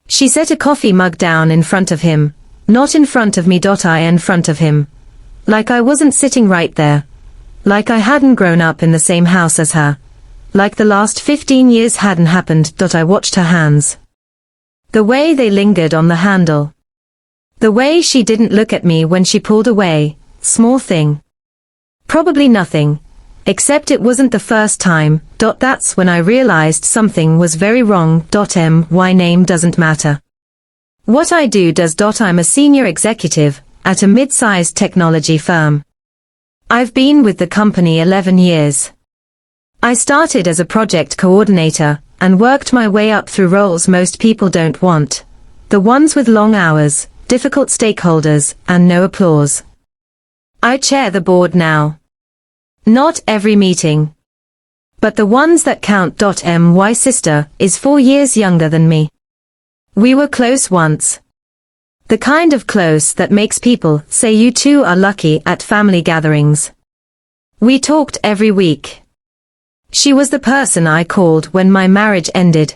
She set a coffee mug down in front of him, not in front of me. I in front of him. Like I wasn't sitting right there. Like I hadn't grown up in the same house as her. Like the last 15 years hadn't happened. I watched her hands. The way they lingered on the handle. The way she didn't look at me when she pulled away. Small thing. Probably nothing. Except it wasn't the first time. That's when I realized something was very wrong. My name doesn't matter. What I do does. I'm a senior executive at a mid-sized technology firm. I've been with the company 11 years. I started as a project coordinator and worked my way up through roles most people don't want. The ones with long hours, difficult stakeholders, and no applause. I chair the board now. Not every meeting. But the ones that count. My sister is 4 years younger than me. We were close once. The kind of close that makes people say you two are lucky at family gatherings. We talked every week. She was the person I called when my marriage ended.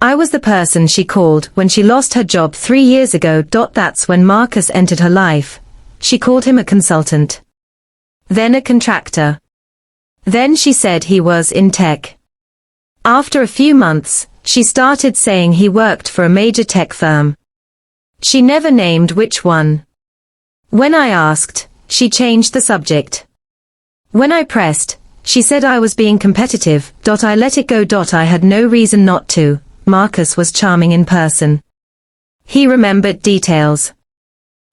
I was the person she called when she lost her job 3 years ago. That's when Marcus entered her life. She called him a consultant. Then a contractor. Then she said he was in tech. After a few months, she started saying he worked for a major tech firm. She never named which one. When I asked, she changed the subject. When I pressed, she said I was being competitive. I let it go. I had no reason not to. Marcus was charming in person. He remembered details.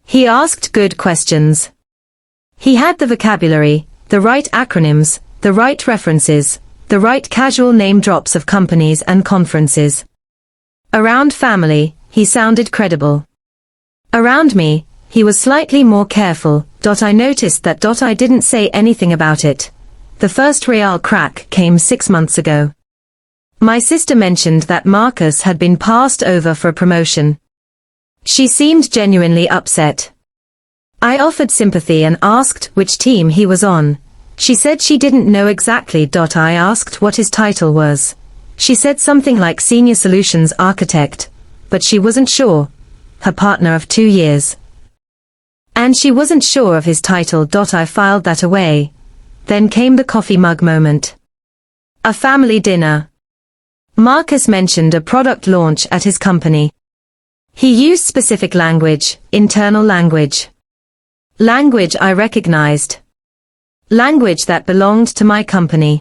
He asked good questions. He had the vocabulary, the right acronyms, the right references, the right casual name drops of companies and conferences. Around family, he sounded credible. Around me, he was slightly more careful. I noticed that. I didn't say anything about it. The first real crack came 6 months ago. My sister mentioned that Marcus had been passed over for a promotion. She seemed genuinely upset. I offered sympathy and asked which team he was on. She said she didn't know exactly. I asked what his title was. She said something like Senior Solutions Architect, but she wasn't sure. Her partner of 2 years. And she wasn't sure of his title. I filed that away. Then came the coffee mug moment. A family dinner. Marcus mentioned a product launch at his company. He used specific language, internal language. Language I recognized. Language that belonged to my company.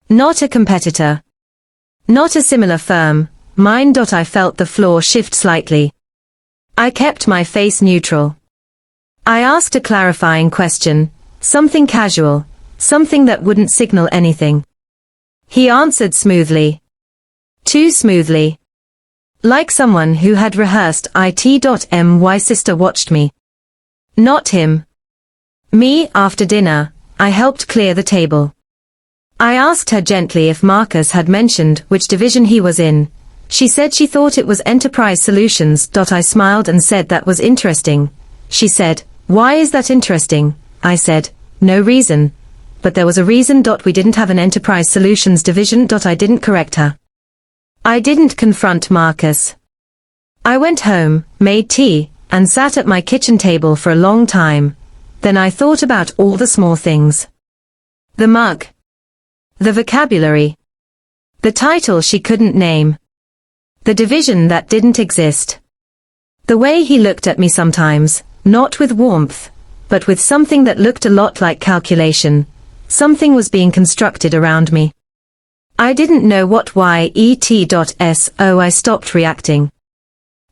Not a competitor. Not a similar firm, mine. I felt the floor shift slightly. I kept my face neutral. I asked a clarifying question, something casual, something that wouldn't signal anything. He answered smoothly. Too smoothly. Like someone who had rehearsed it. My sister watched me. Not him. Me. After dinner, I helped clear the table. I asked her gently if Marcus had mentioned which division he was in. She said she thought it was Enterprise Solutions. I smiled and said that was interesting. She said, "Why is that interesting?" I said, "No reason." But there was a reason. We didn't have an Enterprise Solutions division. I didn't correct her. I didn't confront Marcus. I went home, made tea, and sat at my kitchen table for a long time. Then I thought about all the small things. The mug. The vocabulary. The title she couldn't name. The division that didn't exist. The way he looked at me sometimes, not with warmth, but with something that looked a lot like calculation. Something was being constructed around me. I didn't know what so I stopped reacting.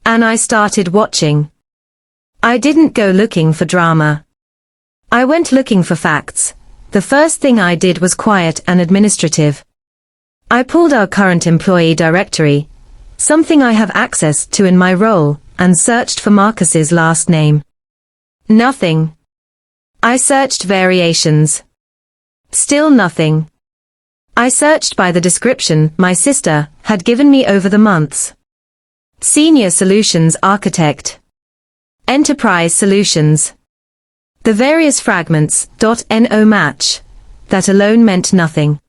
And I started watching. I didn't go looking for drama. I went looking for facts. The first thing I did was quiet and administrative. I pulled our current employee directory, something I have access to in my role, and searched for Marcus's last name. Nothing. I searched variations. Still nothing. I searched by the description my sister had given me over the months. Senior Solutions Architect. Enterprise Solutions. The various fragments, .no match. That alone meant nothing.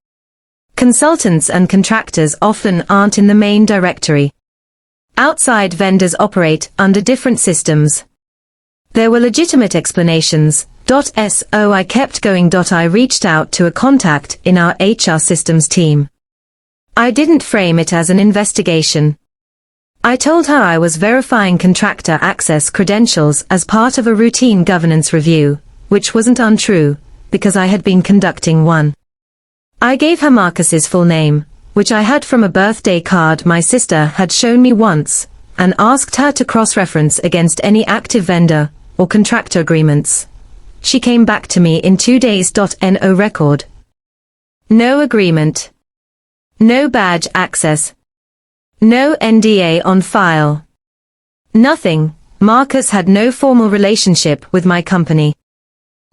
Consultants and contractors often aren't in the main directory. Outside vendors operate under different systems. There were legitimate explanations. So I kept going. I reached out to a contact in our HR systems team. I didn't frame it as an investigation. I told her I was verifying contractor access credentials as part of a routine governance review, which wasn't untrue, because I had been conducting one. I gave her Marcus's full name, which I had from a birthday card my sister had shown me once, and asked her to cross-reference against any active vendor or contractor agreements. She came back to me in 2 days. No record. No agreement. No badge access. No NDA on file. Nothing. Marcus had no formal relationship with my company.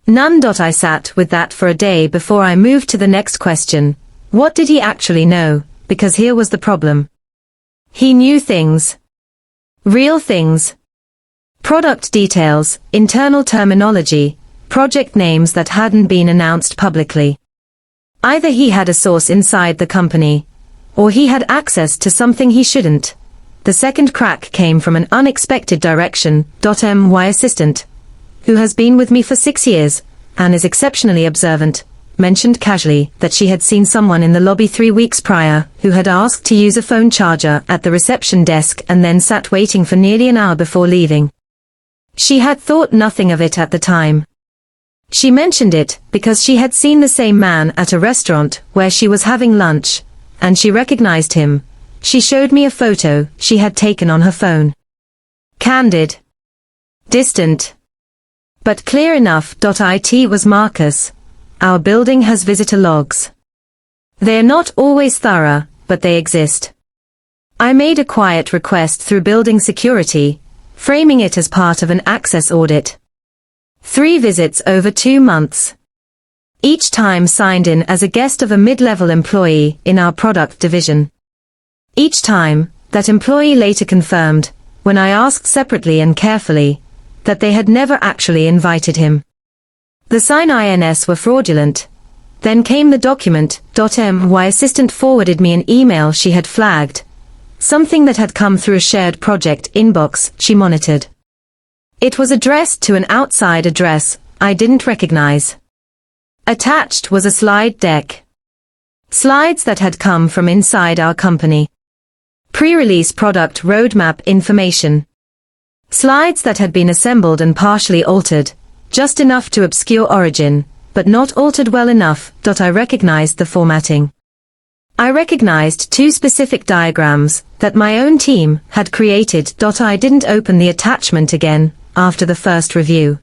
None. I sat with that for a day before I moved to the next question. What did he actually know? Because here was the problem. He knew things. Real things. Product details, internal terminology, project names that hadn't been announced publicly. Either he had a source inside the company, or he had access to something he shouldn't. The second crack came from an unexpected direction. My assistant, who has been with me for 6 years, and is exceptionally observant, mentioned casually that she had seen someone in the lobby 3 weeks prior, who had asked to use a phone charger at the reception desk and then sat waiting for nearly an hour before leaving. She had thought nothing of it at the time. She mentioned it because she had seen the same man at a restaurant where she was having lunch, and she recognized him. She showed me a photo she had taken on her phone. Candid. Distant. But clear enough. It was Marcus. Our building has visitor logs. They're not always thorough, but they exist. I made a quiet request through building security, framing it as part of an access audit. 3 visits over 2 months. Each time signed in as a guest of a mid-level employee in our product division. Each time, that employee later confirmed, when I asked separately and carefully, that they had never actually invited him. The sign-ins were fraudulent. Then came the document. My assistant forwarded me an email she had flagged. Something that had come through a shared project inbox she monitored. It was addressed to an outside address I didn't recognize. Attached was a slide deck. Slides that had come from inside our company. Pre-release product roadmap information. Slides that had been assembled and partially altered, just enough to obscure origin, but not altered well enough. I recognized the formatting. I recognized 2 specific diagrams that my own team had created. I didn't open the attachment again after the first review.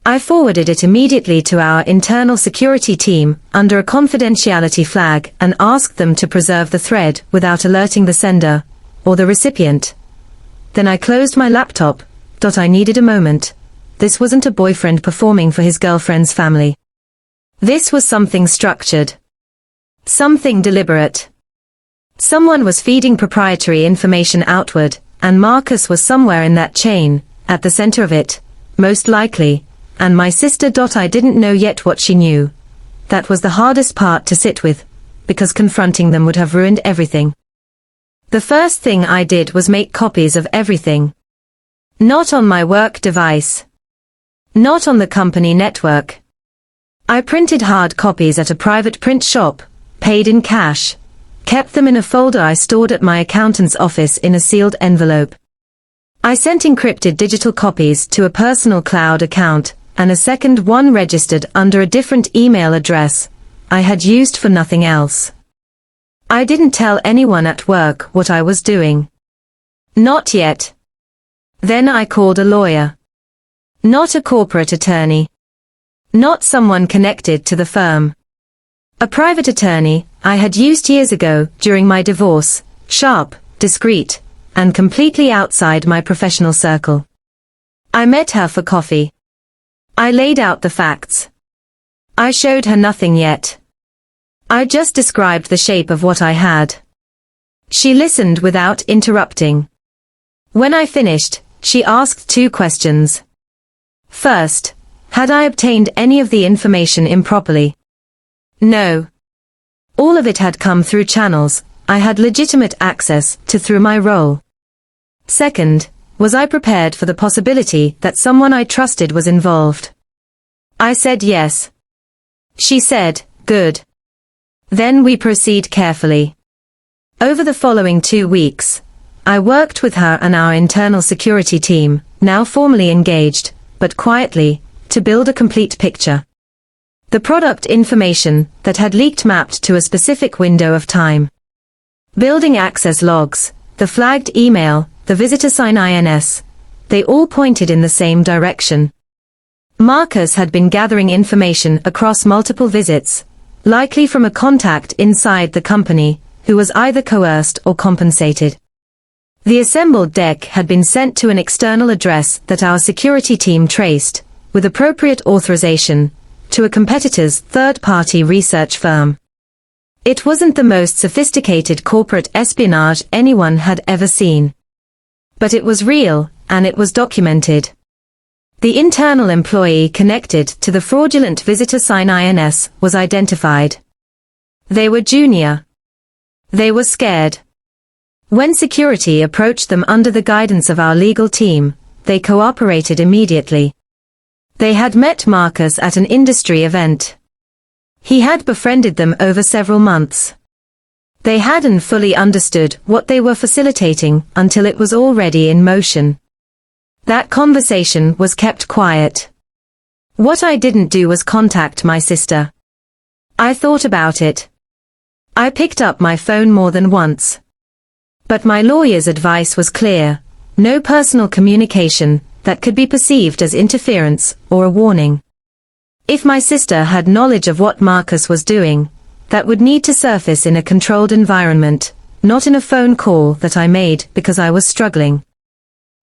I forwarded it immediately to our internal security team under a confidentiality flag and asked them to preserve the thread without alerting the sender or the recipient. Then I closed my laptop. I needed a moment. This wasn't a boyfriend performing for his girlfriend's family. This was something structured. Something deliberate. Someone was feeding proprietary information outward, and Marcus was somewhere in that chain, at the center of it, most likely, and my sister. I didn't know yet what she knew. That was the hardest part to sit with, because confronting them would have ruined everything. The first thing I did was make copies of everything. Not on my work device. Not on the company network. I printed hard copies at a private print shop, paid in cash, kept them in a folder I stored at my accountant's office in a sealed envelope. I sent encrypted digital copies to a personal cloud account, and a second one registered under a different email address I had used for nothing else. I didn't tell anyone at work what I was doing. Not yet. Then I called a lawyer. Not a corporate attorney. Not someone connected to the firm. A private attorney I had used years ago during my divorce, sharp, discreet, and completely outside my professional circle. I met her for coffee. I laid out the facts. I showed her nothing yet. I just described the shape of what I had. She listened without interrupting. When I finished, she asked 2 questions. First, had I obtained any of the information improperly? No. All of it had come through channels I had legitimate access to through my role. Second, was I prepared for the possibility that someone I trusted was involved? I said yes. She said, good. Then we proceed carefully. Over the following 2 weeks, I worked with her and our internal security team, now formally engaged, but quietly, to build a complete picture. The product information that had leaked mapped to a specific window of time. Building access logs, the flagged email, the visitor sign INS, they all pointed in the same direction. Marcus had been gathering information across multiple visits, likely from a contact inside the company, who was either coerced or compensated. The assembled deck had been sent to an external address that our security team traced, with appropriate authorization, to a competitor's third-party research firm. It wasn't the most sophisticated corporate espionage anyone had ever seen. But it was real, and it was documented. The internal employee connected to the fraudulent visitor sign INS was identified. They were junior. They were scared. When security approached them under the guidance of our legal team, they cooperated immediately. They had met Marcus at an industry event. He had befriended them over several months. They hadn't fully understood what they were facilitating until it was already in motion. That conversation was kept quiet. What I didn't do was contact my sister. I thought about it. I picked up my phone more than once. But my lawyer's advice was clear: no personal communication that could be perceived as interference or a warning. If my sister had knowledge of what Marcus was doing, that would need to surface in a controlled environment, not in a phone call that I made because I was struggling.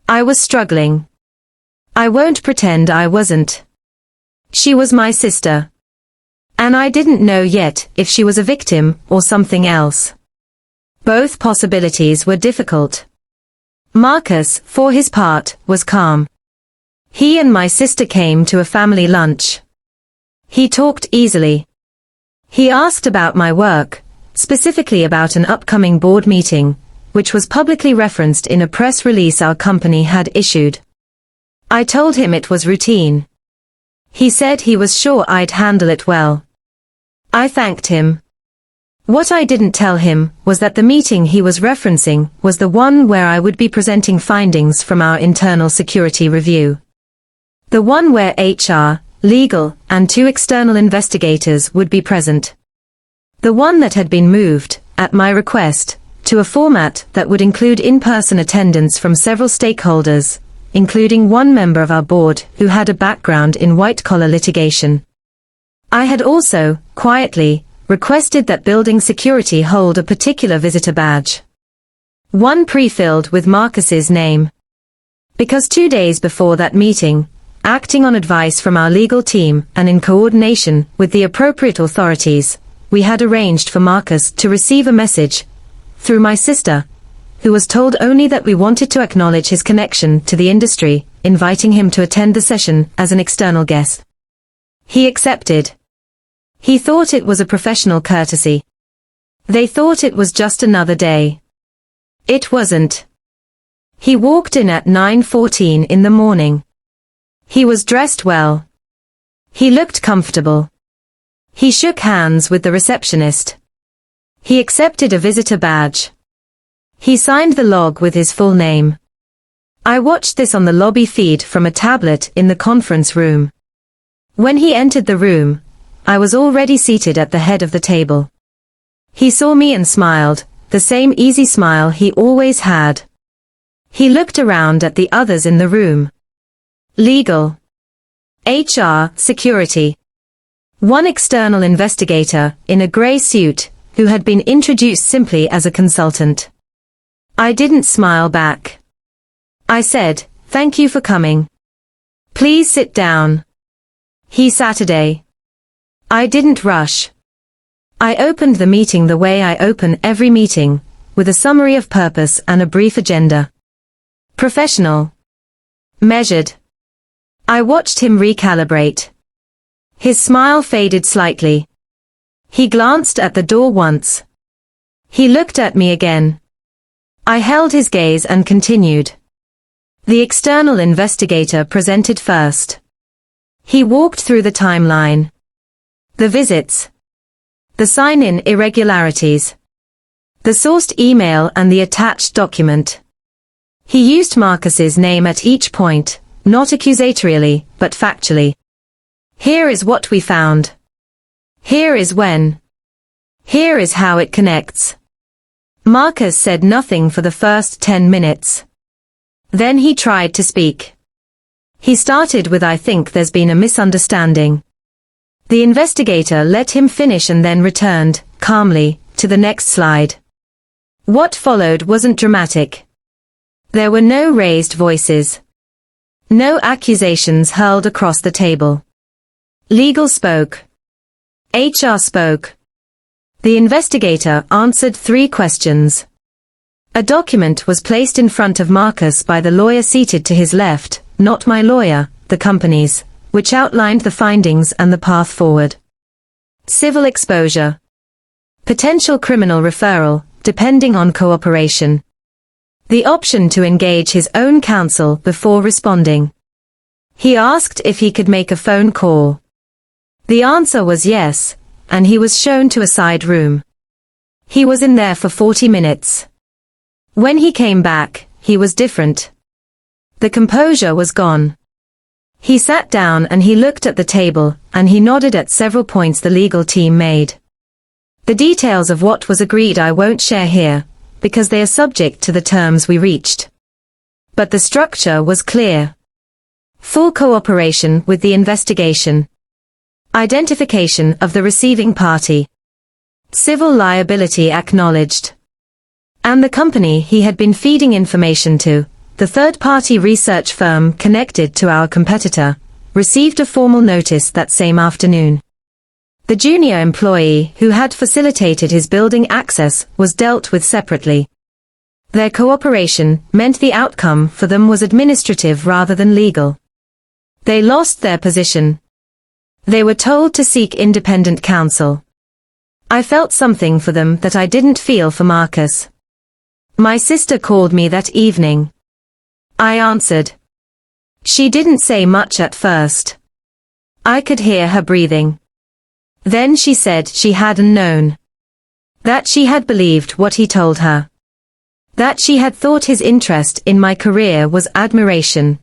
I was struggling. I won't pretend I wasn't. She was my sister. And I didn't know yet if she was a victim or something else. Both possibilities were difficult. Marcus, for his part, was calm. He and my sister came to a family lunch. He talked easily. He asked about my work, specifically about an upcoming board meeting, which was publicly referenced in a press release our company had issued. I told him it was routine. He said he was sure I'd handle it well. I thanked him. What I didn't tell him was that the meeting he was referencing was the one where I would be presenting findings from our internal security review. The one where HR, legal, and 2 external investigators would be present. The one that had been moved, at my request, to a format that would include in-person attendance from several stakeholders, including one member of our board who had a background in white-collar litigation. I had also, quietly, requested that building security hold a particular visitor badge. One pre-filled with Marcus's name. Because 2 days before that meeting, acting on advice from our legal team and in coordination with the appropriate authorities, we had arranged for Marcus to receive a message through my sister, who was told only that we wanted to acknowledge his connection to the industry, inviting him to attend the session as an external guest. He accepted. He thought it was a professional courtesy. They thought it was just another day. It wasn't. He walked in at 9:14 in the morning. He was dressed well. He looked comfortable. He shook hands with the receptionist. He accepted a visitor badge. He signed the log with his full name. I watched this on the lobby feed from a tablet in the conference room. When he entered the room, I was already seated at the head of the table. He saw me and smiled, the same easy smile he always had. He looked around at the others in the room. Legal. HR, security. One external investigator, in a grey suit, who had been introduced simply as a consultant. I didn't smile back. I said, "Thank you for coming. Please sit down." He Saturday. I didn't rush. I opened the meeting the way I open every meeting, with a summary of purpose and a brief agenda. Professional. Measured. I watched him recalibrate. His smile faded slightly. He glanced at the door once. He looked at me again. I held his gaze and continued. The external investigator presented first. He walked through the timeline. The visits. The sign-in irregularities. The sourced email and the attached document. He used Marcus's name at each point, not accusatorially, but factually. Here is what we found. Here is when. Here is how it connects. Marcus said nothing for the first 10 minutes. Then he tried to speak. He started with "I think there's been a misunderstanding." The investigator let him finish and then returned, calmly, to the next slide. What followed wasn't dramatic. There were no raised voices. No accusations hurled across the table. Legal spoke. HR spoke. The investigator answered 3 questions. A document was placed in front of Marcus by the lawyer seated to his left, not my lawyer, the company's, which outlined the findings and the path forward. Civil exposure. Potential criminal referral, depending on cooperation. The option to engage his own counsel before responding. He asked if he could make a phone call. The answer was yes, and he was shown to a side room. He was in there for 40 minutes. When he came back, he was different. The composure was gone. He sat down and he looked at the table, and he nodded at several points the legal team made. The details of what was agreed I won't share here, because they are subject to the terms we reached. But the structure was clear. Full cooperation with the investigation. Identification of the receiving party. Civil liability acknowledged. And the company he had been feeding information to, the third-party research firm connected to our competitor, received a formal notice that same afternoon. The junior employee who had facilitated his building access was dealt with separately. Their cooperation meant the outcome for them was administrative rather than legal. They lost their position. They were told to seek independent counsel. I felt something for them that I didn't feel for Marcus. My sister called me that evening. I answered. She didn't say much at first. I could hear her breathing. Then she said she hadn't known. That she had believed what he told her. That she had thought his interest in my career was admiration.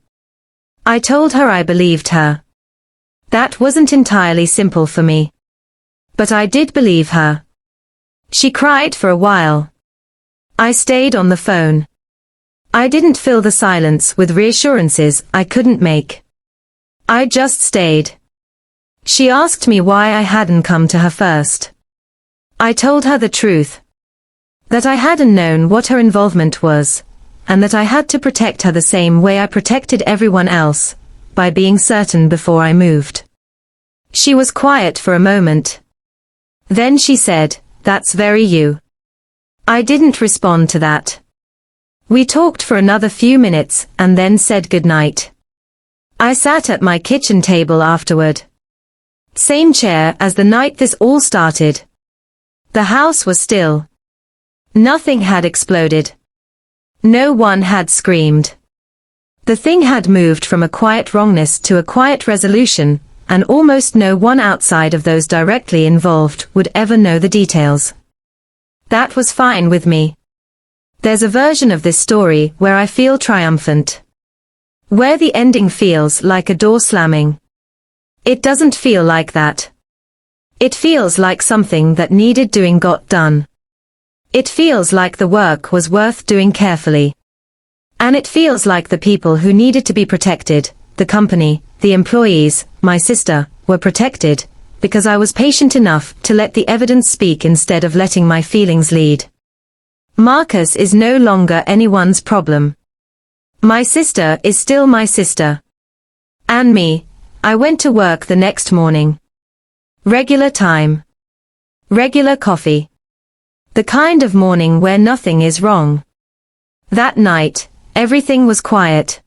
I told her I believed her. That wasn't entirely simple for me. But I did believe her. She cried for a while. I stayed on the phone. I didn't fill the silence with reassurances I couldn't make. I just stayed. She asked me why I hadn't come to her first. I told her the truth. That I hadn't known what her involvement was, and that I had to protect her the same way I protected everyone else, by being certain before I moved. She was quiet for a moment. Then she said, "That's very you." I didn't respond to that. We talked for another few minutes and then said goodnight. I sat at my kitchen table afterward. Same chair as the night this all started. The house was still. Nothing had exploded. No one had screamed. The thing had moved from a quiet wrongness to a quiet resolution, and almost no one outside of those directly involved would ever know the details. That was fine with me. There's a version of this story where I feel triumphant. Where the ending feels like a door slamming. It doesn't feel like that. It feels like something that needed doing got done. It feels like the work was worth doing carefully. And it feels like the people who needed to be protected, the company, the employees, my sister, were protected, because I was patient enough to let the evidence speak instead of letting my feelings lead. Marcus is no longer anyone's problem. My sister is still my sister. And me, I went to work the next morning. Regular time. Regular coffee. The kind of morning where nothing is wrong. That night, everything was quiet.